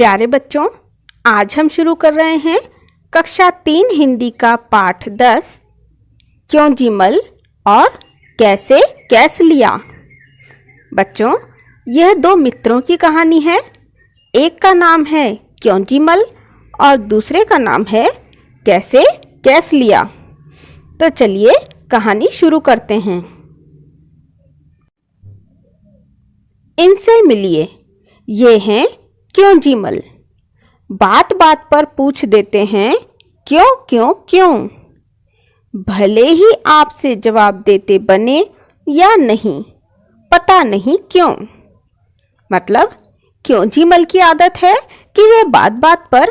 प्यारे बच्चों, आज हम शुरू कर रहे हैं कक्षा 3 हिंदी का पाठ 10 क्यों जीमल और कैसे कैस लिया। बच्चों, यह दो मित्रों की कहानी है। एक का नाम है क्यों जीमल और दूसरे का नाम है कैसे कैस लिया। तो चलिए कहानी शुरू करते हैं। इनसे मिलिए, ये हैं क्यों जीमल। बात बात पर पूछ देते हैं क्यों क्यों क्यों। भले ही आपसे जवाब देते बने या नहीं, पता नहीं क्यों। मतलब क्यों जीमल की आदत है कि वे बात बात पर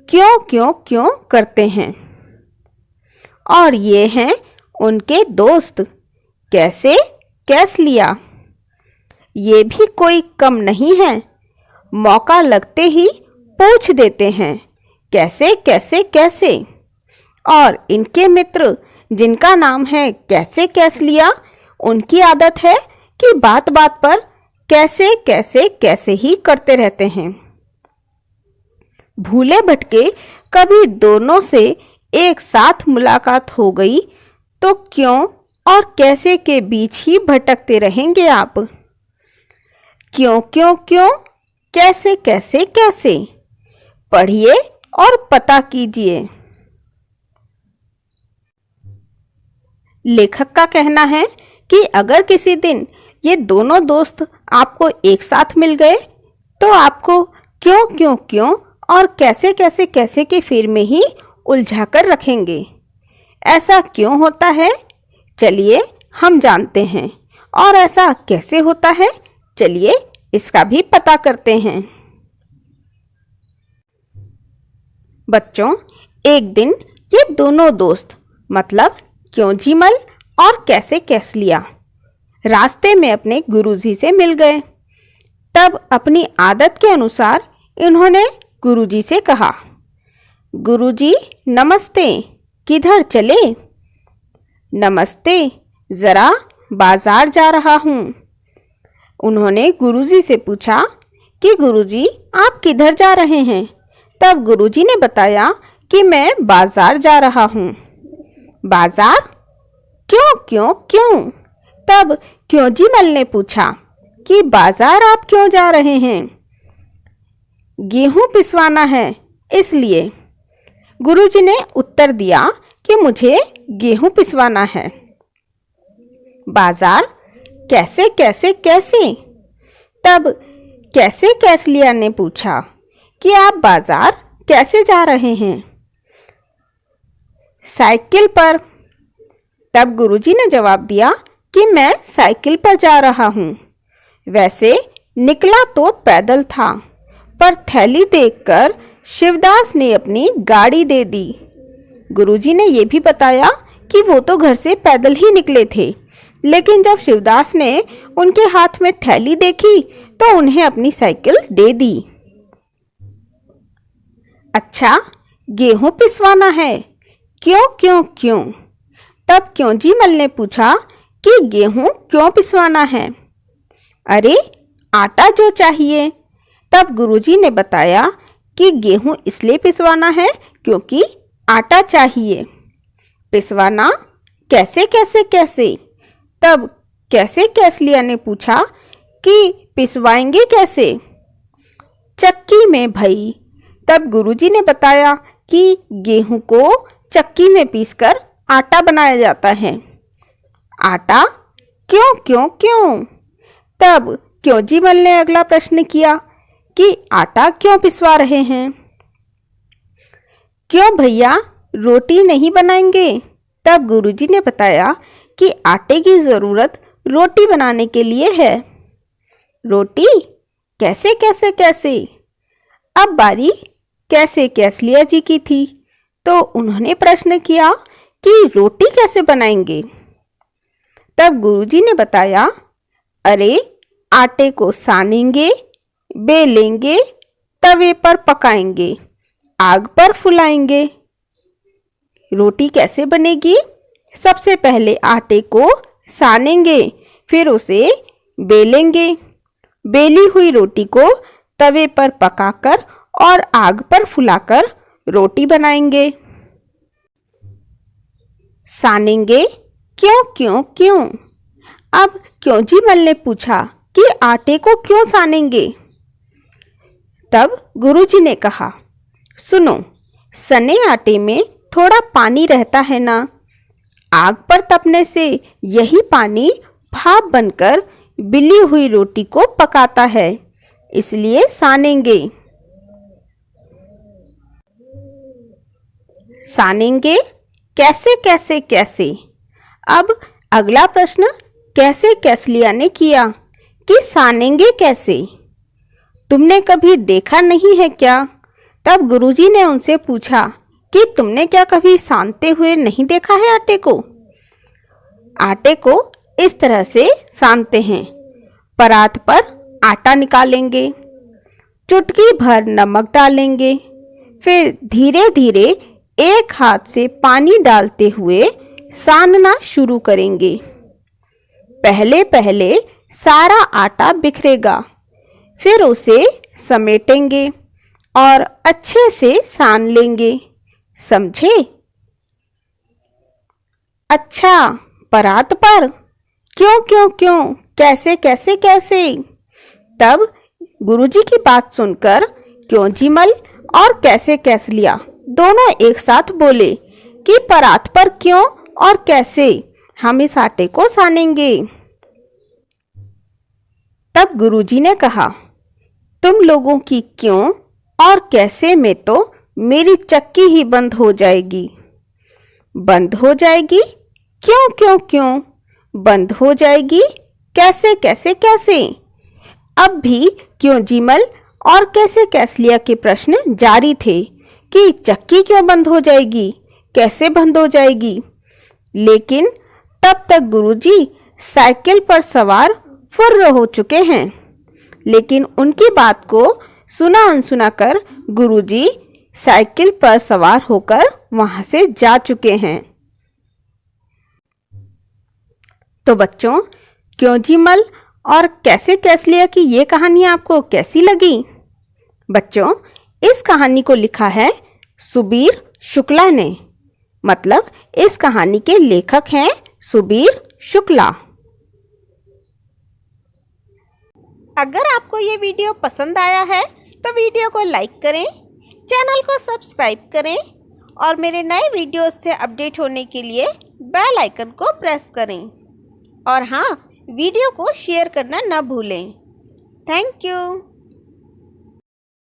क्यों क्यों क्यों करते हैं। और ये हैं उनके दोस्त कैसे कैस लिया। ये भी कोई कम नहीं है, मौका लगते ही पूछ देते हैं कैसे कैसे कैसे। और इनके मित्र जिनका नाम है कैसे कैस लिया, उनकी आदत है कि बात बात पर कैसे कैसे कैसे ही करते रहते हैं। भूले भटके कभी दोनों से एक साथ मुलाकात हो गई तो क्यों और कैसे के बीच ही भटकते रहेंगे आप। क्यों क्यों क्यों, कैसे कैसे कैसे, पढ़िए और पता कीजिए। लेखक का कहना है कि अगर किसी दिन ये दोनों दोस्त आपको एक साथ मिल गए तो आपको क्यों क्यों क्यों और कैसे कैसे कैसे के फेर में ही उलझा कर रखेंगे। ऐसा क्यों होता है, चलिए हम जानते हैं। और ऐसा कैसे होता है, चलिए इसका भी पता करते हैं। बच्चों, एक दिन ये दोनों दोस्त मतलब क्यों जीमल और कैसे कैस लिया रास्ते में अपने गुरुजी से मिल गए। तब अपनी आदत के अनुसार इन्होंने गुरुजी से कहा, गुरुजी नमस्ते, किधर चले। नमस्ते, जरा बाजार जा रहा हूँ। उन्होंने गुरुजी से पूछा कि गुरुजी आप किधर जा रहे हैं। तब गुरुजी ने बताया कि मैं बाजार जा रहा हूँ। बाजार, क्यों क्यों क्यों। तब क्यों जीमल ने पूछा कि बाजार आप क्यों जा रहे हैं। गेहूं पिसवाना है इसलिए। गुरुजी ने उत्तर दिया कि मुझे गेहूं पिसवाना है। बाजार, कैसे कैसे कैसे। तब कैसे कैस लिया ने पूछा कि आप बाजार कैसे जा रहे हैं। साइकिल पर। तब गुरुजी ने जवाब दिया कि मैं साइकिल पर जा रहा हूँ। वैसे निकला तो पैदल था, पर थैली देखकर शिवदास ने अपनी गाड़ी दे दी। गुरुजी ने यह भी बताया कि वो तो घर से पैदल ही निकले थे, लेकिन जब शिवदास ने उनके हाथ में थैली देखी तो उन्हें अपनी साइकिल दे दी। अच्छा, गेहूं पिसवाना है, क्यों क्यों क्यों। तब क्यों जीमल ने पूछा कि गेहूं क्यों पिसवाना है। अरे, आटा जो चाहिए। तब गुरुजी ने बताया कि गेहूं इसलिए पिसवाना है क्योंकि आटा चाहिए। पिसवाना कैसे कैसे कैसे। तब कैसे कैस लिया ने पूछा कि पिसवाएंगे कैसे। चक्की में भई। तब गुरुजी ने बताया कि गेहूं को चक्की में पीसकर आटा बनाया जाता है। आटा, क्यों क्यों क्यों। तब क्यों जीमल ने अगला प्रश्न किया कि आटा क्यों पिसवा रहे हैं। क्यों भैया, रोटी नहीं बनाएंगे। तब गुरुजी ने बताया कि आटे की जरूरत रोटी बनाने के लिए है। रोटी, कैसे कैसे कैसे। अब बारी कैसे कैस लिया जी की थी, तो उन्होंने प्रश्न किया कि रोटी कैसे बनाएंगे। तब गुरुजी ने बताया, अरे आटे को सानेंगे, बेलेंगे, तवे पर पकाएंगे, आग पर फुलाएंगे। रोटी कैसे बनेगी, सबसे पहले आटे को सानेंगे, फिर उसे बेलेंगे। बेली हुई रोटी को तवे पर पकाकर और आग पर फुलाकर रोटी बनाएंगे। सानेंगे क्यों क्यों क्यों। अब क्योंजीमल ने पूछा कि आटे को क्यों सानेंगे। तब गुरुजी ने कहा, सुनो, सने आटे में थोड़ा पानी रहता है ना, आग पर तपने से यही पानी भाप बनकर बिली हुई रोटी को पकाता है, इसलिए सानेंगे। सानेंगे कैसे कैसे कैसे। अब अगला प्रश्न कैसे कैसलिया ने किया कि सानेंगे कैसे, तुमने कभी देखा नहीं है क्या। तब गुरुजी ने उनसे पूछा कि तुमने क्या कभी सानते हुए नहीं देखा है आटे को। आटे को इस तरह से सानते हैं। परात पर आटा निकालेंगे, चुटकी भर नमक डालेंगे, फिर धीरे धीरे एक हाथ से पानी डालते हुए सानना शुरू करेंगे। पहले पहले सारा आटा बिखरेगा, फिर उसे समेटेंगे और अच्छे से सान लेंगे, समझे। अच्छा, परात पर क्यों क्यों क्यों, कैसे कैसे कैसे। तब गुरुजी की बात सुनकर क्योंजीमल और कैसे कैसलिया दोनों एक साथ बोले कि परात पर क्यों और कैसे हम इस आटे को सानेंगे। तब गुरुजी ने कहा, तुम लोगों की क्यों और कैसे में तो मेरी चक्की ही बंद हो जाएगी। बंद हो जाएगी क्यों क्यों क्यों, बंद हो जाएगी कैसे कैसे कैसे। अब भी क्योंजीमल और कैसे कैसलिया के प्रश्न जारी थे कि चक्की क्यों बंद हो जाएगी, कैसे बंद हो जाएगी। लेकिन तब तक गुरुजी साइकिल पर सवार फुर्र हो चुके हैं। लेकिन उनकी बात को सुना अनसुना कर गुरुजी साइकिल पर सवार होकर वहां से जा चुके हैं। तो बच्चों, क्योंजीमल और कैसे कैसलिया की ये कहानी आपको कैसी लगी। बच्चों, इस कहानी को लिखा है सुबीर शुक्ला ने, मतलब इस कहानी के लेखक हैं सुबीर शुक्ला। अगर आपको ये वीडियो पसंद आया है तो वीडियो को लाइक करें, चैनल को सब्सक्राइब करें और मेरे नए वीडियोस से अपडेट होने के लिए बेल आइकन को प्रेस करें। और हाँ, वीडियो को शेयर करना न भूलें। Thank you.